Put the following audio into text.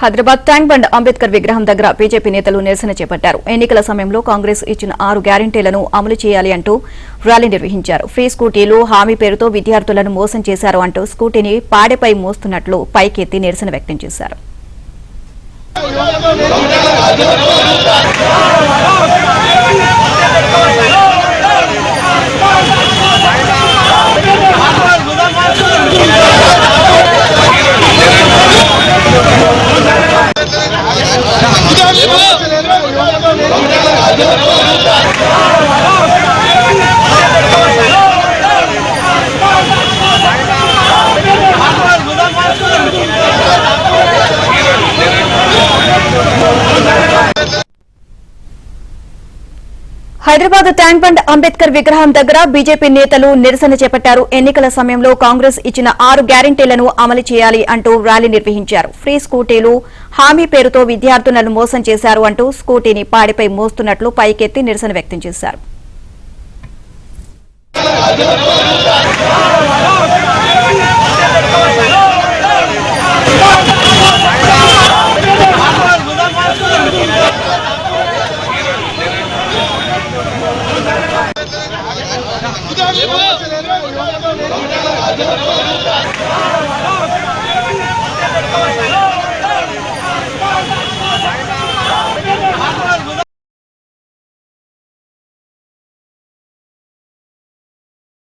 Hyderabad tank bund Ambedkar విగ్రహం దగ్గర BJP నేతలు నిరసన చేపట్టారు. ఎన్నికల సమయంలో కాంగ్రెస్ ఇచ్చిన 6 గ్యారెంటీలను అమలు చేయాలి అంటూ ర్యాలీ నిర్వహించారు. ఫ్రీ స్కూటీలు హామీ పేరుతో విద్యార్థులను మోసం చేశారు అంటూ స్కూటీని పాడెపై మోస్తున్నట్లు పైకెత్తి నిరసన వ్యక్తం చేశారు. హైదరాబాద్ ట్యాంక్ బండ్ అంబేద్కర్ విగ్రహం దగ్గర బీజేపీ నేతలు నిరసన చేపట్టారు. ఎన్నికల సమయంలో కాంగ్రెస్ ఇచ్చిన 6 గ్యారెంటీలను అమలు చేయాలి అంటూ ర్యాలీ నిర్వహించారు. ఫ్రీ స్కూటీలు హామీ పేరుతో విద్యార్థులను మోసం చేశారు అంటూ స్కూటీని పాడిపై మోస్తున్నట్లు పైకెత్తి నిరసన వ్యక్తం చేశారు.